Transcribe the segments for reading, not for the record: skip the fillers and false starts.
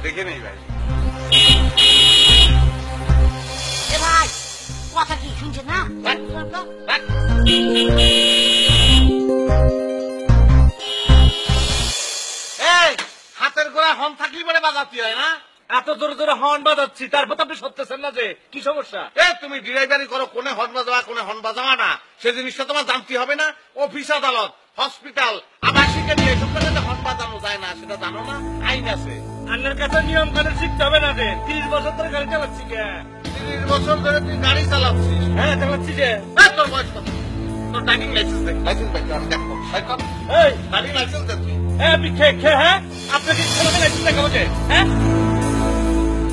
দেখে নেই ভাই। ভাই কথা কি শুনছে না? হাতের গোড়া হর্ন থাকলে পরে বাজাতে হয় না? এত জোরে জোরে হর্ন বাজাচ্ছি, তারপর আপনি সত্যছেন না যে কি সমস্যা? তুমি ড্রাইভারি করো, কোনে হর্ন বাজাবা কোনে হর্ন বাজাবা না সে জিনিসটা তোমার জানতে হবে না? অফিস আদালত হসপিটাল আবাসিকে নিয়ে এসব জায়গাতে হর্ন বাজানো যায় না, সেটা জানো না? আইন আছে। আপনার কাছে নিয়ম কানুন শিখতে হবে না যে? 30 বছর ধরে গাড়ি চালাচ্ছি কে? 30 বছর ধরে তুই গাড়ি চালাচ্ছিস? হ্যাঁ চালাচ্ছি যে। তোর বয়স কত? তোর ড্রাইভিং লাইসেন্স দেখ, লাইসেন্স দেখ, আমি দেখবো। এই ড্রাইভিং লাইসেন্স দেখ তুই। আপনি খেয়ে হ্যাঁ আপনাকে খেলাতে লাইসেন্স দেখাবো যে? হ্যাঁ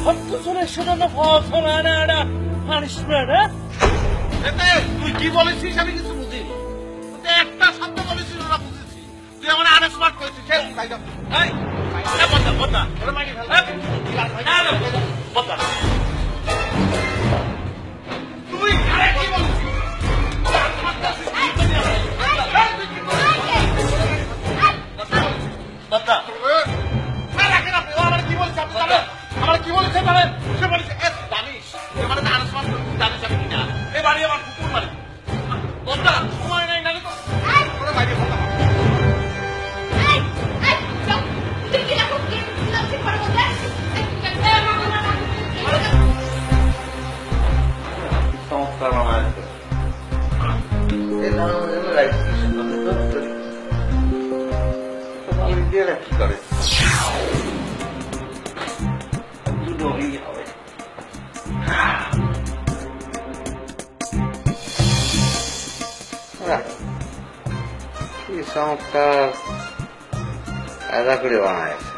হত্য চলে শোনানো ফোনা না এটা পানিশমেন্ট। হ্যাঁ তুই কি বলেছিস আমি কিছু বুঝিনি। তুই একটা শব্দ বলেছিস ওরা বুঝেছি, তুই আমার আনস্মার্ট করেছিস। তুই কি বলছিস? আমার কি বলেছে বলেন? সে বলেছে জানিস জানিস আমি কিনা এই বাড়ি আমার কুকুর বাড়ি। সময় নেই না তো বাইরে সংস্কার মামা কি করে সংস্কার আলাদা করে বানাইছে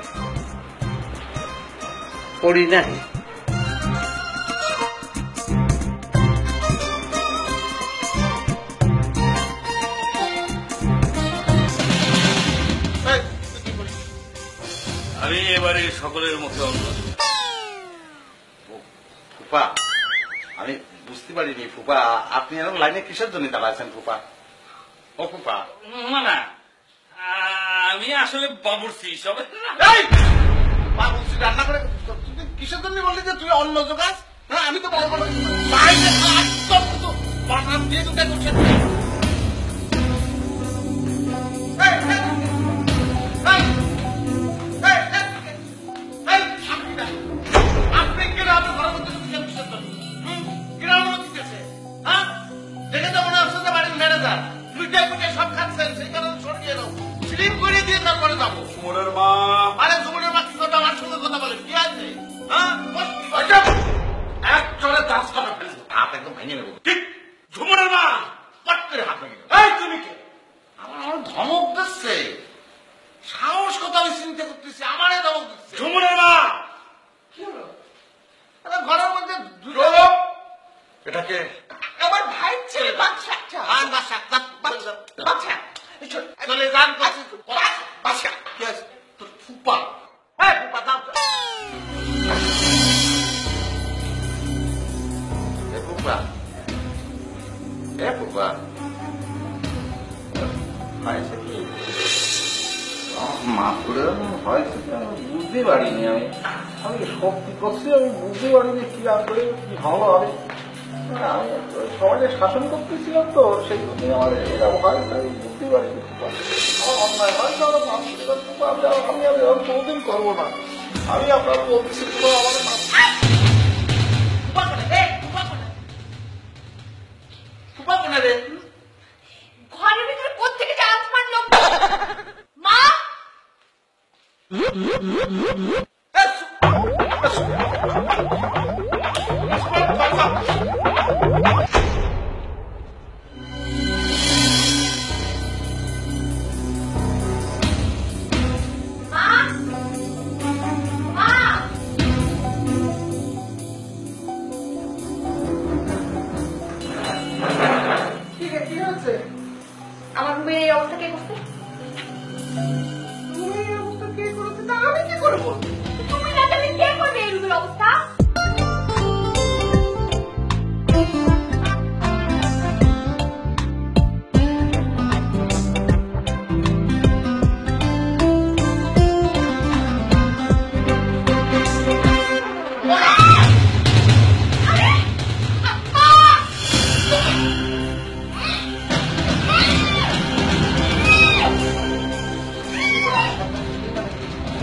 পড়ি নাই। আমি এবারে সকলের মুখে অন্য। ফুপা আমি বুঝতে পারিনি ফুপা, আপনি এরকম লাইনে কিসের জন্য দাঁড়াচ্ছেন ফুপা? ও ফুপা না আমি আসলে বাবুর্চি সবাই বাবুর্চি রান্না করে কিসের জন্য বললি যে তুই অন্য জোগাস? হ্যাঁ আমি তো বানান দিয়ে তো দেখছেন। আপনি কিনা আপনার ঘরের মধ্যে কিসের জন্য কিরাম দিতেছে? হ্যাঁ দেখে তো মনে হচ্ছে যে বাড়ির ম্যানেজার লুটে পুটে সব খাচ্ছেন, সেই কারণে সরিয়ে দাও, স্লিম করে দিয়ে তারপরে যাবো। সুমনের মা আরে সুমনের মা কি কথা আমার সঙ্গে কথা বলে কি আছে? হ্যাঁ এক চলে দাস কথা ফেলবো, হাত একদম ভেঙে নেবো। ঠিক ঝুমনের মা পট করে হাত ভেঙে নেবো। এই তুমি কে? আমার ধমক দিচ্ছে, সাহস কথা আমি চিন্তা করতেছি, আমারে ধমক দিচ্ছে। ঝুমনের মা কি হলো? ঘরের মধ্যে এটাকে আমার ভাই ছেলে বাচ্চা বাচ্চা চলে যান বাচ্চা কি আছে তোর ফুপা? হ্যাঁ ফুপা দাও ফুপা ফুপা হয়েছে কি মাফ করে হয়েছে বুঝতে পারিনি। আমি সত্যি করছি, আমি বুঝতে পারিনি কি আসলে কি ভালো হবে। আমি সমাজে শাসন করতেছিলাম তো সেই জন্য আমার এটা ভয়, আমি বুঝতে পারিনি। আমার অন্যায় হয় আমি কোনোদিন করবো না। আমি আপনার বলছি আমার ঘরের ভিতরে কোত্থেকে চান্স মারলো মা? আমার মেয়ে এই অবস্থা কে করছে? আমি কি করবো? তুমি না জানি কে করবে এই রুমের অবস্থা?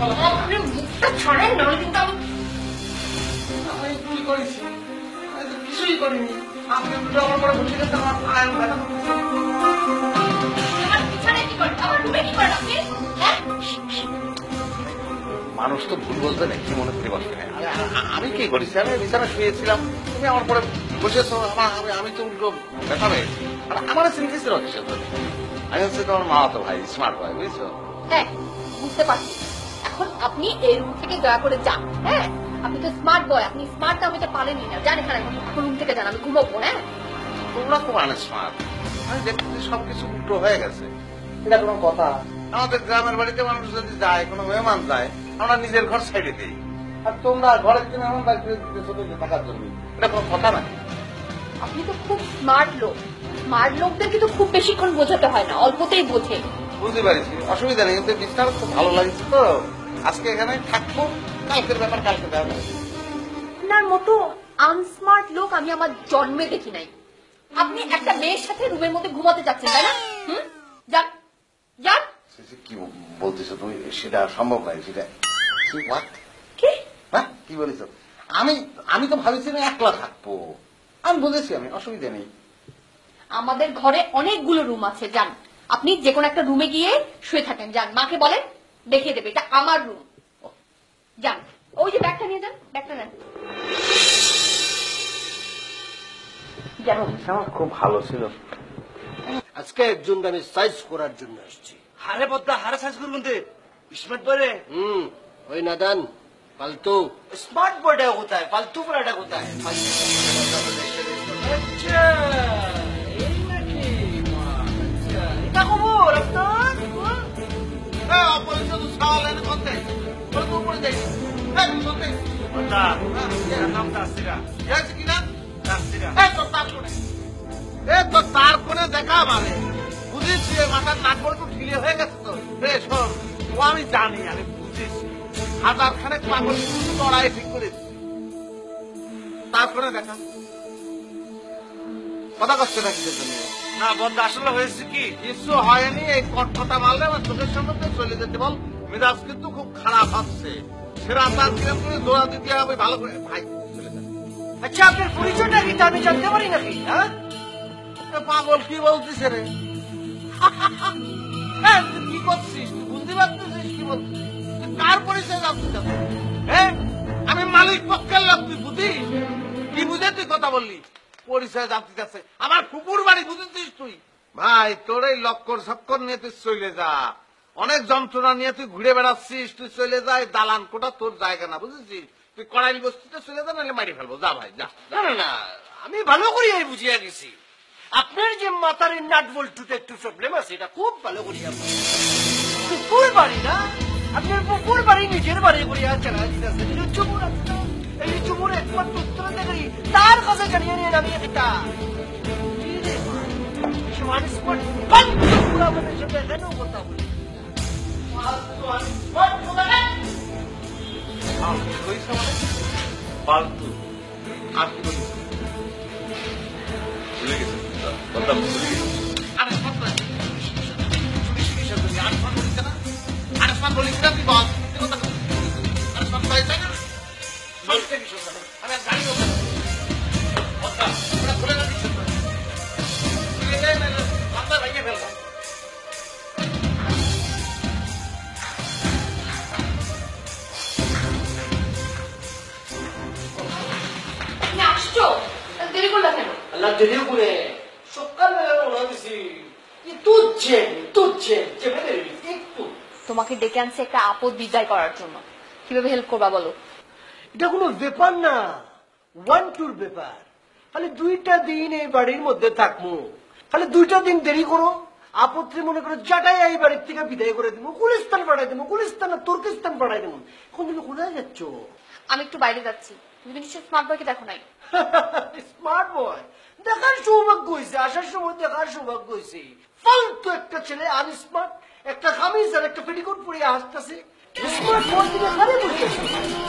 আপনি মুখটা ছাড়েন না কিন্তু আমি কি করেছি? আমি তো কিছুই করিনি। আপনি দুটো আমার পরে বসে গেছেন, আমার পায়ের ব্যথা করছে। আমার পিছনে কি করেন, আমার রুমে কি করেন আপনি? হ্যাঁ, মানুষ তো ভুল বলতে নেই, কি মনে করি বলতে নেই। আমি কি করেছি? আমি বিছানা শুয়েছিলাম, তুমি আমার পরে বসেছো, আমি তো উল্টো ব্যথা পেয়েছি। আর আমার সিনকেছিল কিসের জন্য? আমি হচ্ছে তোমার মা তো ভাই, স্মার্ট ভাই, বুঝছো? হ্যাঁ বুঝতে পারছি। এখন আপনি এই রুম থেকে দয়া করে যান। হ্যাঁ, আপনি তো স্মার্ট বয়, আপনি স্মার্ট আমি তো পারেনি না। জান এখানে রুম থেকে যান, আমি ঘুমাবো। হ্যাঁ, তোমরা খুব আনস্মার্ট। আমি দেখতেছি সবকিছু উল্টো হয়ে গেছে। এটা কোনো কথা? আমাদের গ্রামের বাড়িতে মানুষ যদি যায়, কোনো মেহমান যায়, আমরা নিজের ঘর সাইডে দিই। আর তোমরা ঘরের জন্য এমন বাড়িতে দিতেছো থাকার জন্য, এটা কোনো কথা না। আপনি তো খুব স্মার্ট লোক। স্মার্ট লোকদের কিন্তু খুব বেশিক্ষণ বোঝাতে হয় না, অল্পতেই বোঝে। বুঝতে পারছি, অসুবিধা নেই, কিন্তু বিছানা খুব ভালো লাগছে তো, আজকে এখানে থাকবো, কালকের ব্যাপার কালকে দেখা যাবে। আপনার মতো আনস্মার্ট লোক আমি আমার জন্মে দেখি নাই। আপনি একটা মেয়ের সাথে রুমের মধ্যে ঘুমাতে যাচ্ছেন, তাই না? যান যান। কি বলতেছো তুমি? সেটা সম্ভব নয়। সেটা কি? হ্যাঁ, কি বলেছ? আমি তো ভাবছিলাম একলা থাকবো। আমি বলেছি, আমি অসুবিধা নেই। আমাদের ঘরে অনেকগুলো রুম আছে, যান আপনি যে কোনো একটা রুমে গিয়ে শুয়ে থাকেন। যান, মাকে বলেন দেখিয়ে দেবে, এটা আমার রুম। যান, ওই যে ব্যাগটা নিয়ে যান, ব্যাগটা নেন। যান। আমার খুব ভালো ছিল। আজকে একজন আমি সাইজ করার জন্য আসছি। হারে বদ্দা, হারে সাইজ করবেন দে স্মার্ট বয়। ওই নাদান ফালতু স্মার্ট বয়টা কোথায়, ফালতু পড়াটা কোথায়? আচ্ছা, এই নাকি? আচ্ছা, এটা খবর আপনার? অপরিচিত সাওয়াল এনে করতে উপরে যাই। বদ্দা, নামটা আসছিরা কিনা আসছিরা। তার কোনে দেখা মানে বুঝেছি, মাথার নাক বড় ঢিলে হয়ে গেছে তো। শোন, ও আমি জানি, আমি বুঝেছি। হাজার খানেক পাগল লড়াই ঠিক করেছি। তারপরে দেখা কথা করছে না কিসের জন্য? না বদ্দা, আসলে হয়েছে কি, কিছু হয়নি। এই কটকটা মারলে আমার চোখের সামনে দিয়ে চলে যেতে বল। মেজাজ কিন্তু খুব খারাপ হচ্ছে। সেরা তার কিরম করে দোয়া দিতে হবে ভালো করে। ভাই চলে যাবে। আচ্ছা আপনার পরিচয়টা কি তা আমি জানতে পারি নাকি? হ্যাঁ, পাগল কি বলছিস রে? তুই কি করছিস? তুই বুঝতে পারছিস কি বলছিস? তুই কার পরিচয় জানতে চাস? হ্যাঁ, আমি মালিক পক্ষের লোক, তুই বুঝিস? কি বুঝে তুই কথা বললি? পরিচয় জানতে চাচ্ছে আমার কুকুর বাড়ি, বুঝেছিস তুই? ভাই, তোর এই লক্কর সক্কর নিয়ে তুই চলে যা। অনেক যন্ত্রণা নিয়ে তুই ঘুরে বেড়াচ্ছিস, তুই চলে যা। দালান কোটা তোর জায়গা না, বুঝেছিস? তুই কড়াইল বস্তিতে চলে যা, নাহলে মারি ফেলবো। যা ভাই, যা। না না না, আমি ভালো করে বুঝিয়া গেছি। আপনার যে মাথার নাট বল্টুতে একটু প্রবলেম আছে, এটা খুব ভালো করিয়া পুকুর বাড়ি না, আপনার পুকুর বাড়ি নিজের বাড়ি করিয়া চালা দিতেছে। চুমুর আছে না, এই চুমুর একমাত্র উত্তরাধিকারী, তার কাছে জানিয়ে নিয়ে আমি একটা কথা বলি। ফালতু আর কি বলিস? ভুলে গেছে, কথা ভুলে গেছে। আরে সব না, আরে সব বলিস না তুই বল। আরে সব পাইছে না, আমি আর গাড়ি হবে খুলে না দিচ্ছি, মাথা ভেঙে ফেলবো। তুমি আসছো, দেরি করলে কেন? আল্লাহ দেরিও করে সকালবেলা রওনা দিছি। একটু তোমাকে ডেকে আনছে একটা আপদ বিদায় করার জন্য। কিভাবে হেল্প করবা বলো? এটা কোনো ব্যাপার না, ওয়ান টুর ব্যাপার। খালি 2টা দিন এই বাড়ির মধ্যে থাকবো, খালি 2টা দিন দেরি করো, আপত্তি মনে করো জাটাই এই বাড়ির থেকে বিদায় করে দিব, গুলিস্তান পাঠাই দেবো, গুলিস্তান না তুর্কিস্তান পাঠাই দেবো। এখন তুমি কোথায় যাচ্ছ? আমি একটু বাইরে যাচ্ছি। তুমি তো নিশ্চয় স্মার্ট বয়কে দেখো নাই। স্মার্ট বয় দেখার সৌভাগ্য হয়েছে, আসার সময় দেখার সৌভাগ্য হয়েছে। ফালতু একটা ছেলে আনস্মার্ট, একটা খামিজ আর একটা পেটিকোট পরে আসতেছে। স্মার্ট বয় তুমি খালি বলতেছো।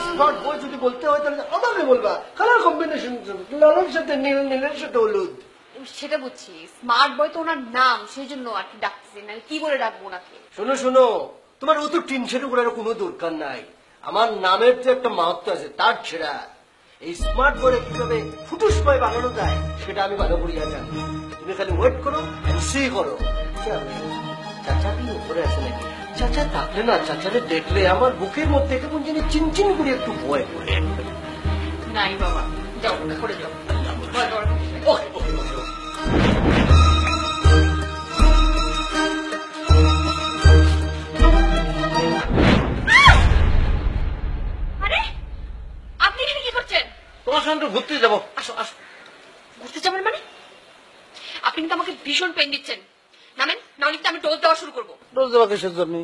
স্মার্ট বয় যদি বলতে হয় তাহলে আমাকে বলবা। কালার কম্বিনেশন লালের সাথে নীল, নীলের সাথে হলুদ। সেটা বুঝছি, স্মার্ট বয় তো ওনার নাম, সেই জন্য আর কি ডাকতেছি, না কি বলে ডাকবো ওনাকে? শোনো শোনো, তোমার অত টেনশন করার কোনো দরকার নাই। আমার নামের যে একটা মাহাত্ম আছে তার ছেড়া এই স্মার্ট বোর্ডে কিভাবে ফুটুসময় বানানো যায় সেটা আমি ভালো করিয়া জানি। তুমি খালি ওয়েট করো, সি করো। চাচা কি উপরে আছে নাকি? চাচা থাকলে না, চাচারে দেখলে আমার বুকের মধ্যে কেমন জানি চিনচিন করে একটু ভয় করে। নাই বাবা, যাও করে যাও। ওকে ওকে ওকে। আরে আপনি এখানে কি করছেন? তোমার সঙ্গে ঘুরতে যাবো। আসো আসো। ঘুরতে যাবেন মানে? আপনি কিন্তু আমাকে ভীষণ পেন দিচ্ছেন। নামেন, নাহলে কিন্তু আমি ডোজ দেওয়া শুরু করবো। ডোজ দেওয়া কিসের জন্য?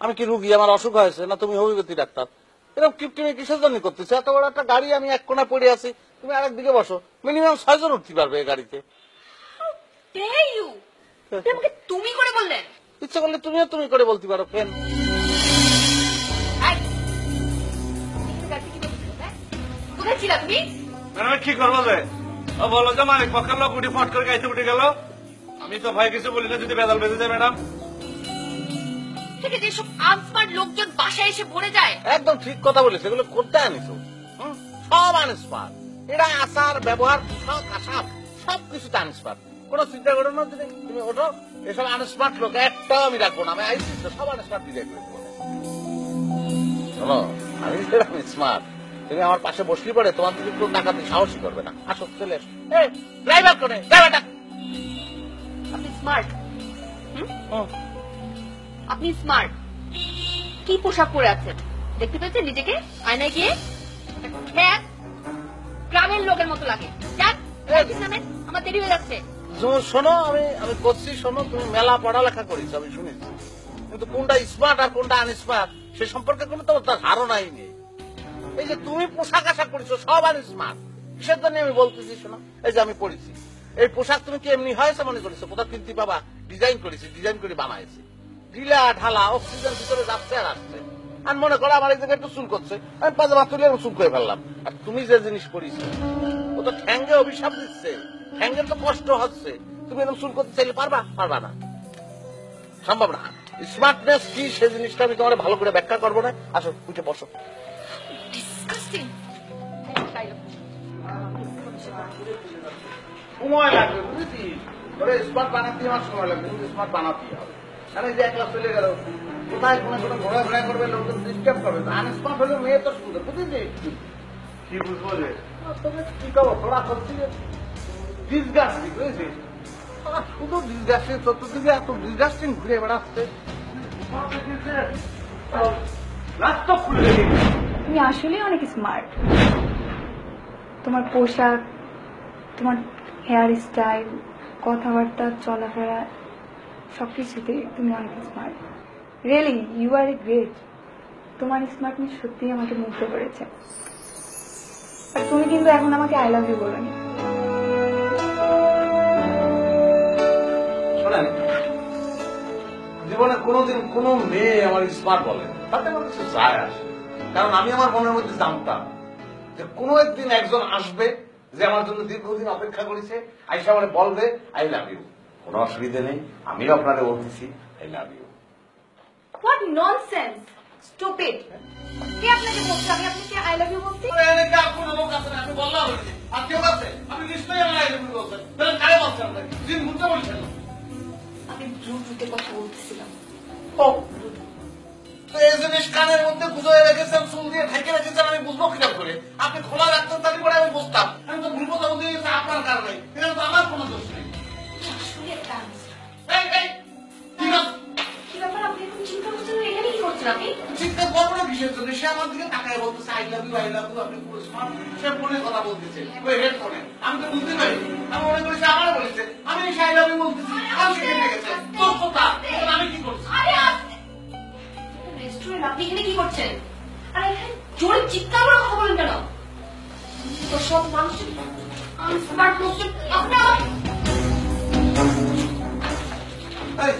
আমি কি রুগী? আমার অসুখ হয়েছে না তুমি হোমিওপ্যাথি ডাক্তার? এরকম কিপটিমে কিসের জন্য করতেছে? এত বড় একটা গাড়ি, আমি এক কোণা পড়ে আছি, তুমি আরেক দিকে বসো। মিনিমাম 6 জন উঠতে পারবে এই গাড়িতে। Dare you? আপনি আমাকে তুমি করে বললেন? ইচ্ছা করলে তুমিও তুমি করে বলতে পারো। কেন? এই, এখানে গাড়িতে কি করতেছিস, হ্যাঁ? কোথায় ছিলা তুমি? ম্যাডাম কি করবো যে? ও বলো যে মালিক পক্ষের লোক উঠে ফট করে গাইতে উঠে গেল। আমি তো ভয় কিছু বলি না, যদি বেদাল বেঁধে যায় ম্যাডাম। থেকে যেসব আনস্মার্ট লোকজন বাসায় এসে ভরে যায়। একদম ঠিক কথা বলেছে, এগুলো করতে আনিছো। সব আনস্মার্ট। এরা আচার ব্যবহার পোশাক আশাক সবকিছুতে আনস্মার্ট। কোনো চিন্তা করো না, তুমি ওঠো। এসব আনস্মার্ট লোক একটাও আমি রাখবো না। আমি আইসি তো, সব আনস্মার্ট ডিজাইন করে দেবো। শোনো, আমি যেরকম স্মার্ট, তুমি আমার পাশে বসলি পরে তোমার দিকে কেউ টাকাতে সাহসই করবে না। আসো, চলে এসো। ড্রাইভার করে ড্রাইভারটা। আপনি স্মার্ট। আপনি স্মার্ট। কি পোশাক পরে আছেন দেখতে পেয়েছেন নিজেকে আয়নায় গিয়ে? গ্রামের লোকের মতো লাগে। যাক, নামেন, আমার দেরি হয়ে যাচ্ছে। শোনো, আমি করছি, শোনো, তুমি মেলা পড়ালেখা করেছো আমি শুনেছি, কিন্তু কোনটা স্মার্ট আর কোনটা আনস্মার্ট সে সম্পর্কে কোনো তোমার ধারণাই নেই। এই যে তুমি পোশাক আশাক করেছো সব আনস্মার্ট, কিসের জন্য আমি বলতেছি শোনো। এই যে আমি পড়েছি, এই পোশাক তুমি কি এমনি হয়েছে মনে করেছো? কোথাও কিনতে বাবা ডিজাইন করেছি, ডিজাইন করে বানাইছি, ঢিলা ঢালা, অক্সিজেন ভিতরে যাচ্ছে আর আসছে। আর মনে করো আমার এক জায়গায় একটু চুল করছে, আমি পাজামা তুলে চুল করে ফেললাম। আর তুমি যে জিনিস করেছো ও তো ঠ্যাঙ্গে অভিশাপ দিচ্ছে, ঠ্যাঙ্গের তো কষ্ট হচ্ছে। তুমি এরকম চুল করতে চাইলে পারবা? পারবা না, সম্ভব না। স্মার্টনেস কি সে জিনিসটা আমি তোমার ভালো করে ব্যাখ্যা করবো না। আসো, উঠে বসো। ডিসকাস্টিং। সময় লাগবে বুঝেছি, ওরে স্মার্ট বানাতে আমার সময় লাগবে, কিন্তু স্মার্ট বানাতেই হবে। মানে যে একলা চলে গেল কোথায় কোনো কোনো ঘোরাফেরা করবে, লোকজন ডিস্টার্ব করবে। আনস্মার্ট হলে মেয়ে তো সুন্দর, বুঝেছি? কি বুঝবো যে? তবে কি করবো, তোরা করছি ডিসগাস্টিং, বুঝেছিস? শুধু ডিসগাস্টিং, চতুর্দিকে এত ডিসগাস্টিং ঘুরে বেড়াচ্ছে। রাস্তা খুলে রেখে তুমি আসলে অনেক স্মার্ট। তোমার পোশাক, তোমার হেয়ার স্টাইল, কথাবার্তা, চলাফেরা সবকিছুতে তুমি অনেক smart. Really you are a great. তোমার স্মার্টনেস সত্যিই আমাকে মুগ্ধ করেছে। আর তুমি কিন্তু এখন আমাকে আই লাভ ইউ বলোনি। শোনেন, জীবনে কোনোদিন কোন মেয়ে আমার স্মার্ট বলে তাতে আমার কিছু যায় আসে, কারণ আমি আমার মনের মধ্যে জানতাম যে কোনো একদিন একজন আসবে যে আমার জন্য দীর্ঘদিন অপেক্ষা করেছে, আইসা আমার বলবে আই লাভ ইউ। কোনো অসুবিধা নেই, আমিও আপনারে বলতেছি I love you. What nonsense, stupid. কে আপনাকে বলছে আমি আপনাকে আই লাভ ইউ বলছি? কোনো লোক আছে না, আমি বললাম আর কেউ আছে? আপনি নিশ্চয়ই আমার আই লাভ ইউ বলছেন, তাহলে কারে বলছেন? আপনাকে দিন ঘুরতে বলছেন। আমি দ্রুত কথা বলতেছিলাম। এই জিনিস কানের মধ্যে গুজয়ে রেখেছেন, চুল দিয়ে ঢেকে রেখেছেন, আমি বুঝবো কিরকম করে? আপনি খোলা রাখতেন তাহলে করে আমি বুঝতাম। আমি তো ভুল কথা বলতে গেছি আপনার কারণে, এটা তো আমার কোনো দোষ নেই। কি ব্যাপার, আপনি এখন চিন্তা করছেন? এখানে কি করছেন আপনি? চিন্তা করবো না কিসের জন্য? সে আমার দিকে তাকায় বলতেছে I love you, I love you. আপনি পুরো স্মার্ট, সে ফোনে কথা বলতেছে, ওই হেডফোনে। আমি তো বুঝতে পারি, আমি মনে করি সে আমার বলেছে, আমি সে আই লাভ ইউ বলতেছি, আমার শিখে গেছে। তোর কথা, আমি কি করছি? রেস্টুরেন্ট, আপনি এখানে কি করছেন? আর এখানে জোরে চিৎকার করে কথা বলেন কেন? তো সব মানুষের আনস্মার্ট লোকজন আপনার। এই